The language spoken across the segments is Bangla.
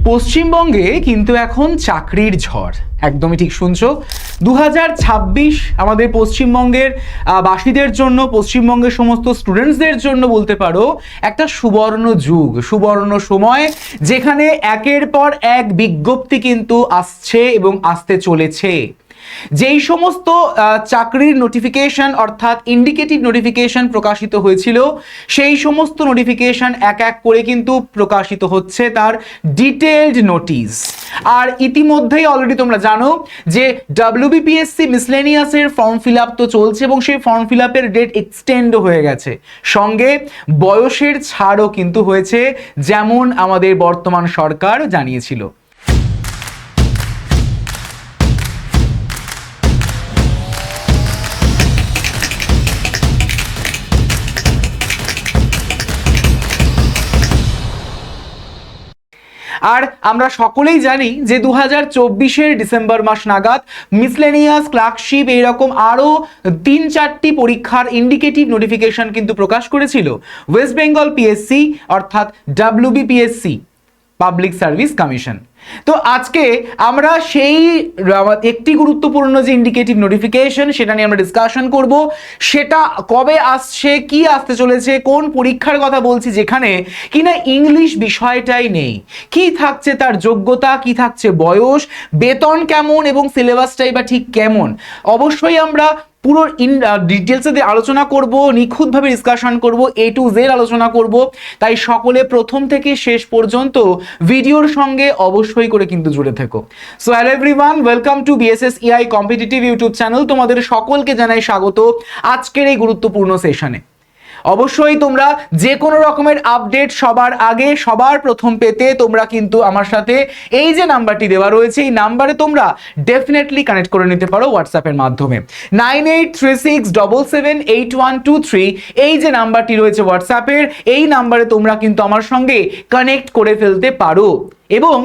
পশ্চিমবঙ্গে কিন্তু এখন চাকরির ঝড়, একদমই ঠিক শুনছো। 2026 আমাদের পশ্চিমবঙ্গের বাসীদের জন্য, পশ্চিমবঙ্গের সমস্ত স্টুডেন্টসদের জন্য বলতে পারো একটা সুবর্ণ যুগ, সুবর্ণ সময়, যেখানে একের পর এক বিজ্ঞপ্তি কিন্তু আসছে এবং আসতে চলেছে। যেই সমস্ত চাকরির নোটিফিকেশন অর্থাৎ ইন্ডিকেটিভ নোটিফিকেশন প্রকাশিত হয়েছিল, সেই সমস্ত নোটিফিকেশন এক এক করে কিন্তু প্রকাশিত হচ্ছে তার ডিটেলড নোটিশ। আর ইতিমধ্যেই অলরেডি তোমরা জানো যে WBPSC মিসলেনিয়াসের ফর্ম ফিল আপ তো চলছে এবং সেই ফর্ম ফিল আপের ডেট এক্সটেন্ডও হয়ে গেছে, সঙ্গে বয়সের ছাড়ও কিন্তু হয়েছে, যেমন আমাদের বর্তমান সরকার জানিয়েছিল। আর আমরা সকলেই জানি যে 2024-এর ডিসেম্বর মাস নাগাদ মিসলেনিয়াস, ক্লার্কশিপ এইরকম আরও 3-4টি পরীক্ষার ইন্ডিকেটিভ নোটিফিকেশন কিন্তু প্রকাশ করেছিল ওয়েস্ট বেঙ্গল পিএসসি অর্থাৎ WBPSC, পাবলিক সার্ভিস কমিশন। তো আজকে আমরা সেই একটি গুরুত্বপূর্ণ যে ইন্ডিকেটিভ নোটিফিকেশন, সেটা নিয়ে আমরা ডিসকাশন করব। সেটা কবে আসছে, কি আসতে চলেছে, কোন পরীক্ষার কথা বলছি যেখানে কিনা ইংলিশ বিষয়টাই নেই, কি থাকছে তার যোগ্যতা, কি থাকছে বয়স, বেতন কেমন এবং সিলেবাসটাই বা ঠিক কেমন, অবশ্যই আমরা পুরো ডিটেলসে আলোচনা করব, নিখুঁতভাবে ডিসকাশন করব, A to Z আলোচনা করব। তাই সকলে প্রথম থেকে শেষ পর্যন্ত ভিডিওর সঙ্গে অবশ্যই করে কিন্তু জুড়ে থেকো। So hello everyone, welcome to BSSEI competitive YouTube channel. তোমাদের সকলকে জানাই স্বাগত আজকের এই গুরুত্বপূর্ণ সেশনে। অবশ্যই তোমরা যে কোনো রকমের আপডেট সবার আগে, সবার প্রথম পেতে তোমরা কিন্তু আমার সাথে এই যে নাম্বারটি দেওয়া রয়েছে, এই নাম্বারে তোমরা ডেফিনেটলি কানেক্ট করে নিতে পারো হোয়াটসঅ্যাপের মাধ্যমে। 9836778123 এই যে নাম্বারটি রয়েছে হোয়াটসঅ্যাপের, এই নাম্বারে তোমরা কিন্তু আমার সঙ্গে কানেক্ট করে ফেলতে পারো। এবং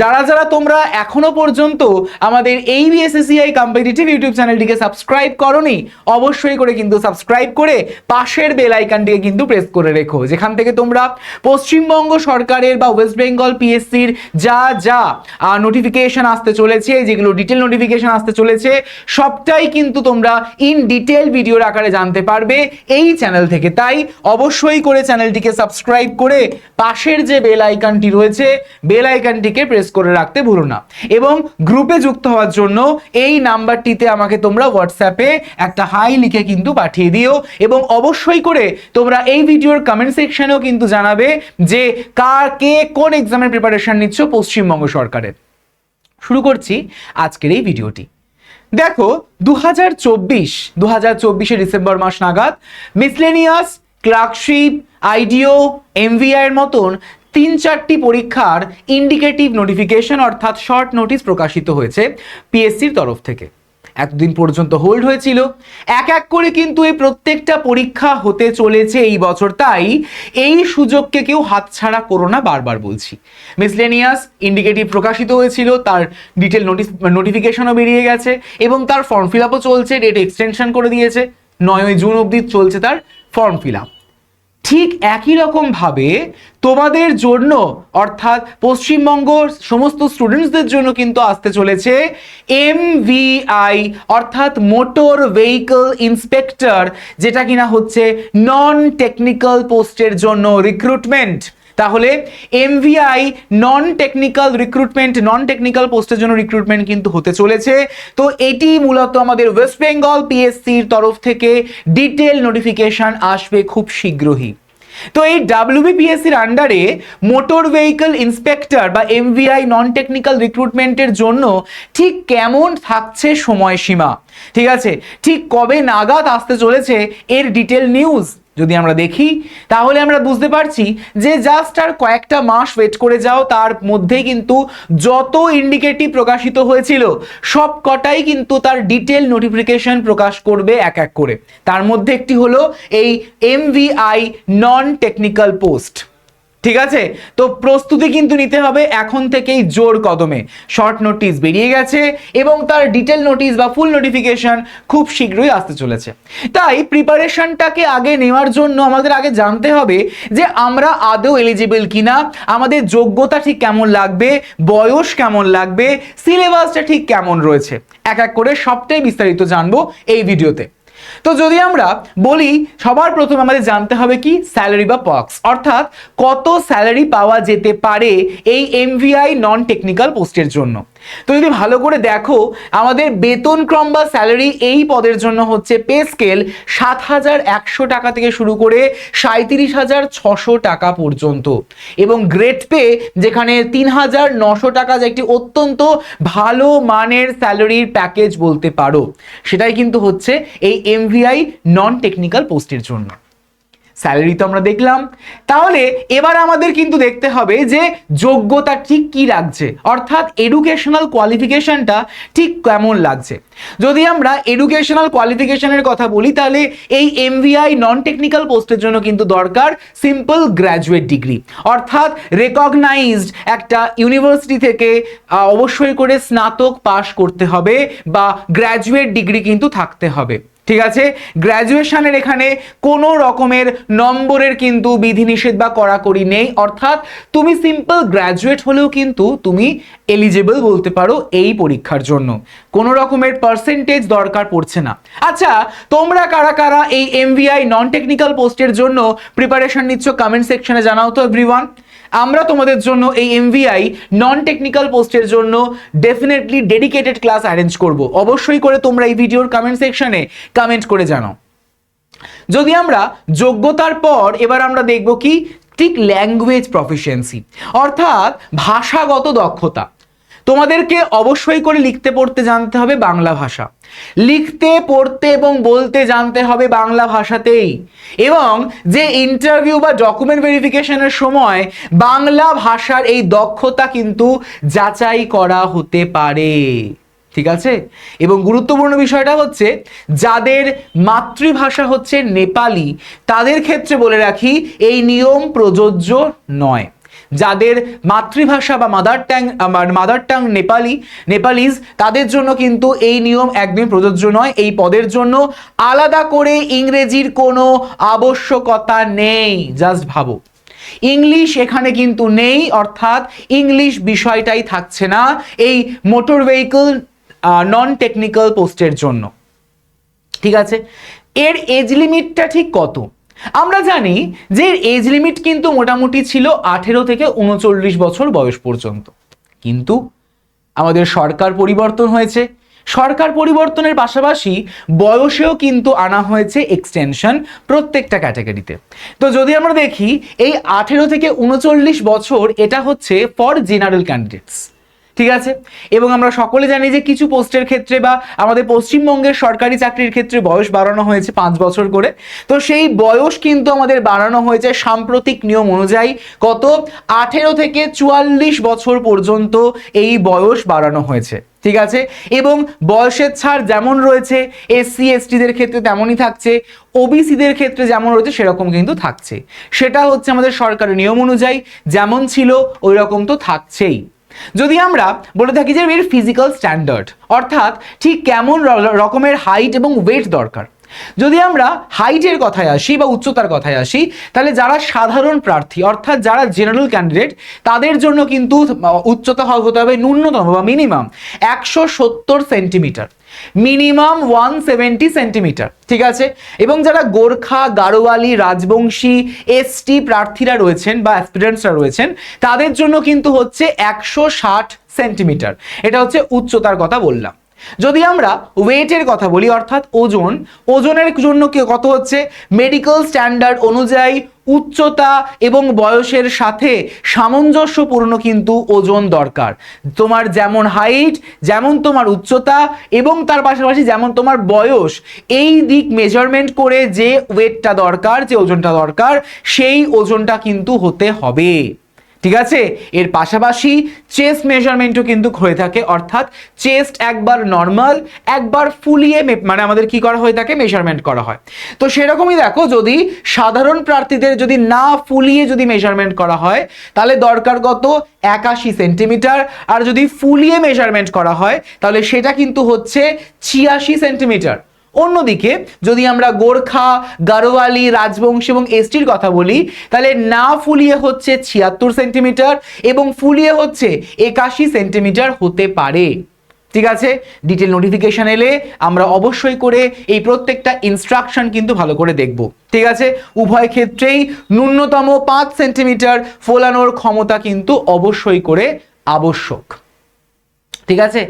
যারা যারা তোমরা এখনো পর্যন্ত আমাদের এই BSSEI কম্পিটিটিভ ইউটিউব চ্যানেলটিকে সাবস্ক্রাইব করোনি, অবশ্যই করে কিন্তু সাবস্ক্রাইব করে পাশের বেল আইকনটিকে কিন্তু প্রেস করে রেখো, যেখান থেকে তোমরা পশ্চিমবঙ্গ সরকারের বা ওয়েস্ট বেঙ্গল পিএসসির যা যা নোটিফিকেশন আসতে চলেছে, যেগুলো ডিটেল নোটিফিকেশন আসতে চলেছে, সবটাই কিন্তু তোমরা ইন ডিটেল ভিডিওর আকারে জানতে পারবে এই চ্যানেল থেকে। তাই অবশ্যই করে চ্যানেলটিকে সাবস্ক্রাইব করে পাশের যে বেল আইকনটি রয়েছে, বেল আইকনটিকে প্রেস করে রাখতে ভুলো না। এবং গ্রুপে যুক্ত হওয়ার জন্য এই নাম্বারটিতে আমাকে তোমরা হোয়াটসঅ্যাপে একটা হাই লিখে কিন্তু পাঠিয়ে দিও। এবং অবশ্যই করে তোমরা এই ভিডিওর কমেন্ট সেকশনেও কিন্তু জানাবে যে কে কোন এক্সামের প্রিপারেশন নিচ্ছ পশ্চিমবঙ্গ সরকারের। শুরু করছি আজকের এই ভিডিওটি। দেখো 2024-এর ডিসেম্বর মাস নাগাদ মিসলেনিয়াস, ক্লার্কশিপ, IDO, MVI এর মতন 3-4টি পরীক্ষার ইন্ডিকেটিভ নোটিফিকেশন অর্থাৎ শর্ট নোটিশ প্রকাশিত হয়েছে পিএসসির তরফ থেকে। এতদিন পর্যন্ত হোল্ড হয়েছিল, এক এক করে কিন্তু এই প্রত্যেকটা পরীক্ষা হতে চলেছে এই বছর। তাই এই সুযোগকে কেউ হাতছাড়া করো না, বারবার বলছি। মিসলেনিয়াস ইন্ডিকেটিভ প্রকাশিত হয়েছিল, তার ডিটেল নোটিফিকেশনও বেরিয়ে গেছে এবং তার ফর্ম ফিল আপও চলছে, ডেট এক্সটেনশন করে দিয়েছে, 9 জুন অবধি চলছে তার ফর্ম ফিল আপ। ঠিক একই রকম ভাবে তোমাদের জন্য অর্থাৎ পশ্চিমবঙ্গ সমস্ত স্টুডেন্টসদের জন্য কিন্তু আসতে চলেছে MVI অর্থাৎ মোটর ভেহিকল ইন্সপেক্টর, যেটা কিনা হচ্ছে নন টেকনিক্যাল পোস্টের জন্য রিক্রুটমেন্ট। তাহলে MVI নন টেকনিক্যাল পোস্টের জন্য রিক্রুটমেন্ট কিন্তু হতে চলেছে। তো এটি মূলত আমাদের ওয়েস্ট বেঙ্গল পিএসসির তরফ থেকে ডিটেল নোটিফিকেশন আসবে খুব শীঘ্রই। তো এই WBPSCর আন্ডারে মোটর ভেহিকল ইন্সপেক্টর বা MVI নন টেকনিক্যাল রিক্রুটমেন্টের জন্য ঠিক কেমন থাকছে সময়সীমা, ঠিক আছে, ঠিক কবে নাগাদ আসতে চলেছে এর ডিটেল নিউজ যদি আমরা দেখি, তাহলে আমরা বুঝতে পারছি যে জাস্ট আর কয়েকটা মাস ওয়েট করে যাও, তার মধ্যেই কিন্তু যত ইন্ডিকেটিভ প্রকাশিত হয়েছিল সব কটাই কিন্তু তার ডিটেল নোটিফিকেশন প্রকাশ করবে এক এক করে। তার মধ্যে একটি হলো এই MVI নন টেকনিক্যাল পোস্ট। ঠিক আছে, তো প্রস্তুতি কিন্তু নিতে হবে এখন থেকেই জোর কদমে। শর্ট নোটিশ বেরিয়ে গেছে এবং তার ডিটেল নোটিশ বা ফুল নোটিফিকেশন খুব শীঘ্রই আসতে চলেছে। তাই প্রিপারেশনটাকে আগে নেওয়ার জন্য আমাদের আগে জানতে হবে যে আমরা আদৌ এলিজিবল কিনা, আমাদের যোগ্যতা ঠিক কেমন লাগবে, বয়স কেমন লাগবে, সিলেবাসটা ঠিক কেমন রয়েছে, এক এক করে সবটাই বিস্তারিত জানবো এই ভিডিওতে। তো যদি আমরা বলি, সবার প্রথমে আমাদের জানতে হবে কি স্যালারি বা পার্কস, অর্থাৎ কত স্যালারি পাওয়া যেতে পারে এই এমভিআই নন টেকনিক্যাল পোস্টের জন্য। তো যদি ভালো করে দেখো, আমাদের বেতনক্রম বা স্যালারি এই পদের জন্য হচ্ছে পে স্কেল 7,100 টাকা থেকে শুরু করে 37,600 টাকা পর্যন্ত, এবং গ্রেড পে যেখানে 3,900 টাকা, যে একটি অত্যন্ত ভালো মানের স্যালারির প্যাকেজ বলতে পারো, সেটাই কিন্তু হচ্ছে এই এমভিআই নন টেকনিক্যাল পোস্টের জন্য। স্যালারি তো আমরা দেখলাম, তাহলে এবার আমাদের কিন্তু দেখতে হবে যে যোগ্যতা ঠিক কি লাগছে, অর্থাৎ এডুকেশনাল কোয়ালিফিকেশনটা ঠিক কেমন লাগছে। যদি আমরা এডুকেশনাল কোয়ালিফিকেশনের কথা বলি, তাহলে এই এমভিআই নন টেকনিক্যাল পোস্টের জন্য কিন্তু দরকার সিম্পল গ্র্যাজুয়েট ডিগ্রি, অর্থাৎ রেকগনাইজড একটা ইউনিভার্সিটি থেকে অবশ্যই করে স্নাতক পাশ করতে হবে বা গ্র্যাজুয়েট ডিগ্রি কিন্তু থাকতে হবে। ঠিক আছে, গ্র্যাজুয়েশনের এখানে কোনো রকমের নম্বরের কিন্তু বিধিনিষেধ বা কড়াকড়ি নেই, অর্থাৎ তুমি সিম্পল গ্র্যাজুয়েট হলেও কিন্তু তুমি এলিজিবল বলতে পারো এই পরীক্ষার জন্য, কোনো রকমের পার্সেন্টেজ দরকার পড়ছে না। আচ্ছা, তোমরা কারা কারা এই এমভিআই নন টেকনিক্যাল পোস্টের জন্য প্রিপারেশন নিচ্ছ কমেন্ট সেকশনে জানাও তো এভরিওয়ান। আমরা তোমাদের জন্য এই এমভিআই নন টেকনিক্যাল পোস্টের জন্য ডেফিনেটলি ডেডিকেটেড ক্লাস অ্যারেঞ্জ করব, অবশ্যই করে তোমরা এই ভিডিওর কমেন্ট সেকশনে কমেন্ট করে জানাও। যদি আমরা যোগ্যতার পর এবার আমরা দেখব কি ঠিক ল্যাঙ্গুয়েজ প্রফিসিয়েন্সি, অর্থাৎ ভাষাগত দক্ষতা। তোমাদেরকে অবশ্যই করে লিখতে পড়তে জানতে হবে বাংলা ভাষা, লিখতে পড়তে এবং বলতে জানতে হবে বাংলা ভাষাতেই, এবং যে ইন্টারভিউ বা ডকুমেন্ট ভেরিফিকেশনের সময় বাংলা ভাষার এই দক্ষতা কিন্তু যাচাই করা হতে পারে। ঠিক আছে, এবং গুরুত্বপূর্ণ বিষয়টা হচ্ছে যাদের মাতৃভাষা হচ্ছে নেপালি, তাদের ক্ষেত্রে বলে রাখি এই নিয়ম প্রযোজ্য নয়। যাদের মাতৃভাষা বা মাদার টাং নেপালিজ, তাদের জন্য কিন্তু এই নিয়ম একদমই প্রযোজ্য নয়। এই পদের জন্য আলাদা করে ইংরেজির কোনো আবশ্যকতা নেই। জাস্ট ভাবো, ইংলিশ এখানে কিন্তু নেই, অর্থাৎ ইংলিশ বিষয়টাই থাকছে না এই মোটর ভেহিকল নন টেকনিক্যাল পোস্টের জন্য। ঠিক আছে, এর এজ লিমিটটা ঠিক কত? আমরা জানি যে এজ লিমিট কিন্তু মোটামুটি ছিল 18 থেকে 39 বছর বয়স পর্যন্ত, কিন্তু আমাদের সরকার পরিবর্তন হয়েছে, সরকার পরিবর্তনের পাশাপাশি বয়সেও কিন্তু আনা হয়েছে এক্সটেনশন প্রত্যেকটা ক্যাটাগরিতে। তো যদি আমরা দেখি এই 18 থেকে 39 বছর এটা হচ্ছে ফর জেনারেল ক্যান্ডিডেটস। ঠিক আছে, এবং আমরা সকলে জানি যে কিছু পোস্টের ক্ষেত্রে বা আমাদের পশ্চিমবঙ্গের সরকারি চাকরির ক্ষেত্রে বয়স বাড়ানো হয়েছে 5 বছর করে। তো সেই বয়স কিন্তু আমাদের বাড়ানো হয়েছে সাম্প্রতিক নিয়ম অনুযায়ী, কত 18 থেকে 44 বছর পর্যন্ত এই বয়স বাড়ানো হয়েছে। ঠিক আছে, এবং বয়সের ছাড় যেমন রয়েছে এসসি এসটিদের ক্ষেত্রে তেমনই থাকছে, ওবিসিদের ক্ষেত্রে যেমন রয়েছে সেরকম কিন্তু থাকছে। সেটা হচ্ছে আমাদের সরকারের নিয়ম অনুযায়ী যেমন ছিল ওই রকম তো থাকছেই। যদি আমরা বলে থাকি যে এর ফিজিক্যাল স্ট্যান্ডার্ড, অর্থাৎ ঠিক কেমন রকমের হাইট এবং ওয়েট দরকার, যদি আমরা হাইটের কথায় আসি বা উচ্চতার কথায় আসি, তাহলে যারা সাধারণ প্রার্থী অর্থাৎ যারা জেনারেল ক্যান্ডিডেট, তাদের জন্য কিন্তু উচ্চতা হতে হবে ন্যূনতম বা মিনিমাম 170 সেন্টিমিটার, মিনিমাম 170 সেন্টিমিটার। ঠিক আছে, এবং যারা গোর্খা, গাড়োয়ালি, রাজবংশী, এসটি প্রার্থীরা রয়েছেন বা অ্যাসপিরেন্টসরা রয়েছেন, তাদের জন্য কিন্তু হচ্ছে 160 সেন্টিমিটার। এটা হচ্ছে উচ্চতার কথা বললাম। যদি আমরা ওয়েটের কথা বলি অর্থাৎ ওজনের জন্য কত হচ্ছে মেডিকেল স্ট্যান্ডার্ড অনুযায়ী উচ্চতা এবং বয়সের সাথে সামঞ্জস্যপূর্ণ কিন্তু ওজন দরকার। তোমার যেমন হাইট, যেমন তোমার উচ্চতা এবং তার পাশাপাশি যেমন তোমার বয়স, এই দিক মেজারমেন্ট করে যে ওয়েটটা দরকার, যে ওজনটা দরকার, সেই ওজনটা কিন্তু হতে হবে। ঠিক আছে, এর পাশাপাশি চেস্ট মেজারমেন্টও কিন্তু হয়ে থাকে, অর্থাৎ চেস্ট একবার নর্মাল একবার ফুলিয়ে মানে আমাদের কি করা হয়ে থাকে, মেজারমেন্ট করা হয়। তো সেরকমই দেখো, যদি সাধারণ প্রার্থীদের যদি না ফুলিয়ে যদি মেজারমেন্ট করা হয় তাহলে দরকার কত, 81 সেন্টিমিটার, আর যদি ফুলিয়ে মেজারমেন্ট করা হয় তাহলে সেটা কিন্তু হচ্ছে 86 সেন্টিমিটার। অন্যদিকে যদি আমরা গোর্খা, গারোয়ালি, রাজবংশী এবং এসটির কথা বলি তাহলে না ফুলিয়ে হচ্ছে 76 সেন্টিমিটার এবং ফুলিয়ে হচ্ছে 81 সেন্টিমিটার হতে পারে। ঠিক আছে, ডিটেল নোটিফিকেশন এলে আমরা অবশ্যই করে এই প্রত্যেকটা ইনস্ট্রাকশন কিন্তু ভালো করে দেখব। ঠিক আছে, উভয় ক্ষেত্রেই ন্যূনতম 5 সেন্টিমিটার ফোলানোর ক্ষমতা কিন্তু অবশ্যই করে আবশ্যক। ঠিক আছে,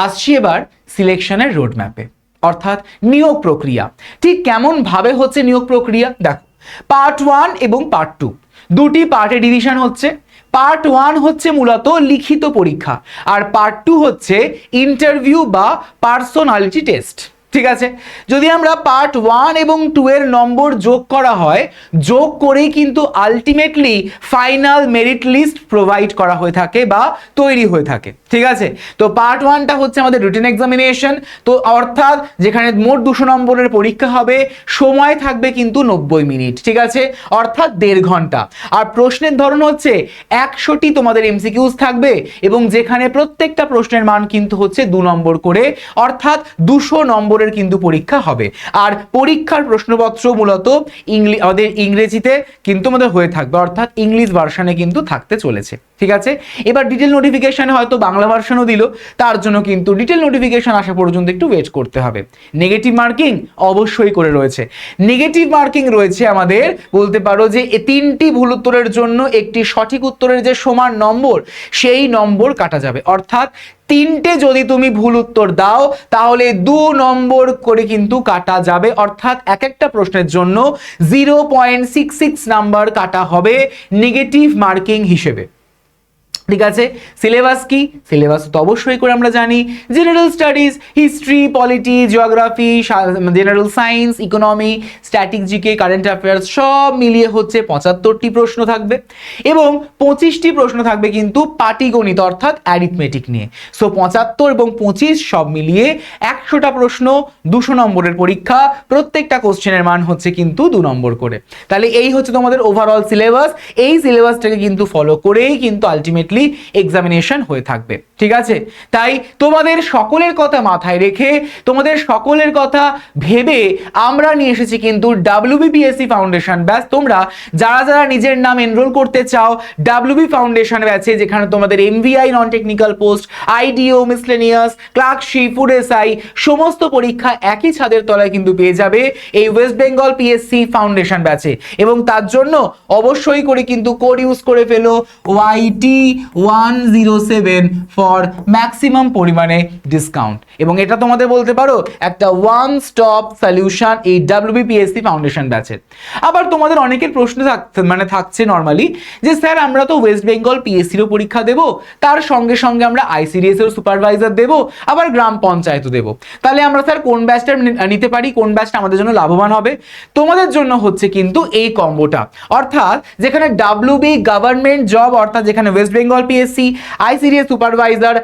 আসছি এবার সিলেকশনের রোডম্যাপে, অর্থাৎ নিয়োগ প্রক্রিয়া। ঠিক কেমন ভাবে হচ্ছে নিয়োগ প্রক্রিয়া, দেখো পার্ট 1 এবং পার্ট 2 দুটি পার্টে ডিভিশন হচ্ছে। পার্ট 1 হচ্ছে মূলত লিখিত পরীক্ষা, আর পার্ট 2 হচ্ছে ইন্টারভিউ বা পার্সোনালিটি টেস্ট। ঠিক আছে, যদি আমরা পার্ট 1 এবং 2 এর নম্বর যোগ করা হয়, যোগ করেই কিন্তু ultimately final merit list provide করা হয়ে থাকে বা তৈরি হয়ে থাকে। ঠিক আছে, তো পার্ট 1টা হচ্ছে আমাদের রিটেন এক্সামিনেশন, তো অর্থাৎ যেখানে মোট 200 নম্বরের পরীক্ষা হবে, সময় থাকবে কিন্তু 90 মিনিট। ঠিক আছে, অর্থাৎ 1.5 ঘন্টা। আর প্রশ্নের ধরন হচ্ছে 100টি তোমাদের এমসিকিউজ থাকবে এবং যেখানে প্রত্যেকটা প্রশ্নের মান কিন্তু হচ্ছে 2 নম্বর করে, অর্থাৎ 200 নম্বরের কিন্তু পরীক্ষা হবে। আর পরীক্ষার প্রশ্নপত্র মূলত আমাদের ইংরেজিতে কিন্তু আমাদের হয়ে থাকবে, অর্থাৎ ইংলিশ ভার্সনে কিন্তু থাকতে চলেছে। ঠিক আছে, এবার ডিটেল নোটিফিকেশনে হয়তো বাংলা ভার্সনও দিল, তার জন্য কিন্তু ডিটেল নোটিফিকেশন আসা পর্যন্ত একটু ওয়েট করতে হবে। নেগেটিভ মার্কিং অবশ্যই করে রয়েছে। নেগেটিভ মার্কিং রয়েছে আমাদের, বলতে পারো যে 3টি ভুল উত্তরের জন্য একটি সঠিক উত্তরের যে সমান নম্বর, সেই নম্বর কাটা যাবে। অর্থাৎ 3টে যদি তুমি ভুল উত্তর দাও তাহলে 2 নম্বর করে কিন্তু কাটা যাবে, অর্থাৎ এক একটা প্রশ্নের জন্য 0.66 নাম্বার কাটা হবে নেগেটিভ মার্কিং হিসেবে। ঠিক আছে, সিলেবাস কি, সিলেবাস তো অবশ্যই করে আমরা জানি, general studies, history, polity, geography, general science, economy, static, GK, current affairs সব মিলিয়ে হচ্ছে 75টি প্রশ্ন থাকবে এবং 25টি প্রশ্ন থাকবে কিন্তু পাটিগণিত অর্থাৎ অ্যারিথমেটিক নিয়ে। সো 75 এবং 25 সব মিলিয়ে 100টা প্রশ্ন, 200 নম্বরের পরীক্ষা, প্রত্যেকটা কোশ্চেনের মান হচ্ছে কিন্তু 2 নম্বর করে। তাহলে এই হচ্ছে তোমাদের ওভারঅল সিলেবাস। এই সিলেবাসটাকে কিন্তু ফলো করেই কিন্তু আলটিমেটলি এক্সামিনেশন হয়ে থাকবে। ঠিক আছে, তাই তোমাদের সকলের কথা মাথায় রেখে, তোমাদের সকলের কথা ভেবে আমরা নিয়ে এসেছি কিন্তু WBPSC ফাউন্ডেশন ব্যাচ। তোমরা যারা যারা নিজের নাম এনরোল করতে চাও WB ফাউন্ডেশন ব্যাচে, যেখানে তোমাদের MVI non technical post, IDO, miscellaneous, clerkship, food SI সমস্ত পরীক্ষা একই ছাদের তলায় কিন্তু পেয়ে যাবে এই ওয়েস্ট বেঙ্গল PSC ফাউন্ডেশন ব্যাচে। এবং তার জন্য অবশ্যই করে কিন্তু কোড ইউজ করে ফেলো YT107 ফর ম্যাক্সিমাম পরিমাণে ডিসকাউন্ট। এবং এটা তোমাদের বলতে পারো একটা ওয়ান স্টপ সলিউশন এই WBPSC ফাউন্ডেশন ব্যাচের। আবার তোমাদের অনেকের প্রশ্ন থাকছে নর্মালি যে স্যার আমরা তো ওয়েস্ট বেঙ্গল PSCরও পরীক্ষা দেব, তার সঙ্গে সঙ্গে আমরা ICDS এর সুপারভাইজার দেব, আবার গ্রাম পঞ্চায়েতও দেব, তাহলে আমরা স্যার কোন ব্যাচটা নিতে পারি, কোন ব্যাচটা আমাদের জন্য লাভবান হবে? তোমাদের জন্য হচ্ছে কিন্তু এই কম্বোটা, অর্থাৎ যেখানে WB গভর্নমেন্ট জব, অর্থাৎ যেখানে West Bengal PSC, ICDS supervisor,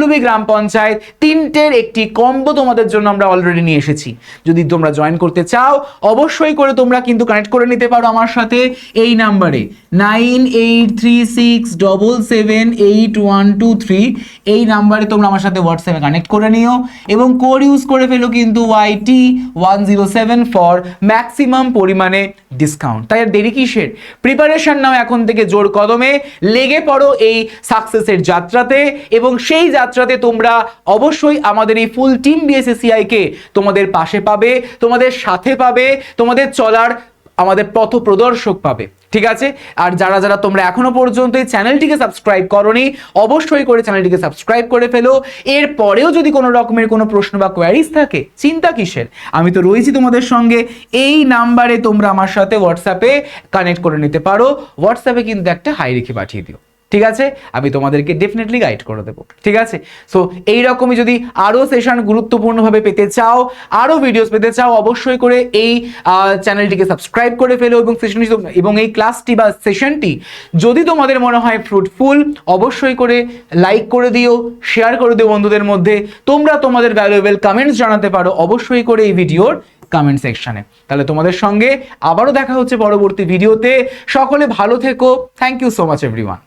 WB গ্রাম পঞ্চায়েত, 3টের একটি কম্বো তোমাদের জন্য আমরা অলরেডি নিয়ে এসেছি। যদি তোমরা জয়েন করতে চাও অবশ্যই করে তোমরা কিন্তু কানেক্ট করে নিতে পারো আমার সাথে এই নাম্বারে 9836778123। এই নাম্বারে তোমরা আমার সাথে হোয়াটসঅ্যাপে কানেক্ট করে নিও এবং কোড ইউজ করে ফেলো কিন্তু YT107 ফর ম্যাক্সিমাম পরিমাণে ডিসকাউন্ট। তাই আর দেরি কিসের, প্রিপারেশন নাও এখন থেকে জোর কদমে, লেগে পড়ো এই সাকসেসের যাত্রাতে এবং সেই যাত্রাতে তোমরা অবশ্যই আমাদের এই ফুল টিম BSSCI কে তোমাদের পাশে পাবে, তোমাদের সাথে পাবে, তোমাদের চলার আমাদের পথ প্রদর্শক পাবে। ঠিক আছে, আর যারা যারা তোমরা এখনো পর্যন্ত এই চ্যানেলটিকে সাবস্ক্রাইব করোনি অবশ্যই করে চ্যানেলটিকে সাবস্ক্রাইব করে ফেলো। এর পরেও যদি কোনো রকমের কোনো প্রশ্ন বা কোয়ারিজ থাকে, চিন্তা কিসের, আমি তো রয়েছি তোমাদের সঙ্গে। এই নাম্বারে তোমরা আমার সাথে হোয়াটসঅ্যাপে কানেক্ট করে নিতে পারো। হোয়াটসঅ্যাপে কিন্তু একটা হাই রেখে পাঠিয়ে দিও। ঠিক আছে, আমি তোমাদেরকে ডেফিনেটলি গাইড করে দেবো। ঠিক আছে, সো এইরকমই যদি আরও সেশন গুরুত্বপূর্ণভাবে পেতে চাও, আরও ভিডিওস পেতে চাও, অবশ্যই করে এই চ্যানেলটিকে সাবস্ক্রাইব করে ফেলো এবং এই ক্লাসটি বা সেশনটি যদি তোমাদের মনে হয় ফ্রুটফুল, অবশ্যই করে লাইক করে দিও, শেয়ার করে দিও বন্ধুদের মধ্যে। তোমরা তোমাদের ভ্যালুয়েবল কমেন্টস জানাতে পারো অবশ্যই করে এই ভিডিওর কমেন্ট সেকশনে। তাহলে তোমাদের সঙ্গে আবারও দেখা হচ্ছে পরবর্তী ভিডিওতে। সকলে ভালো থেকো। Thank you so much everyone.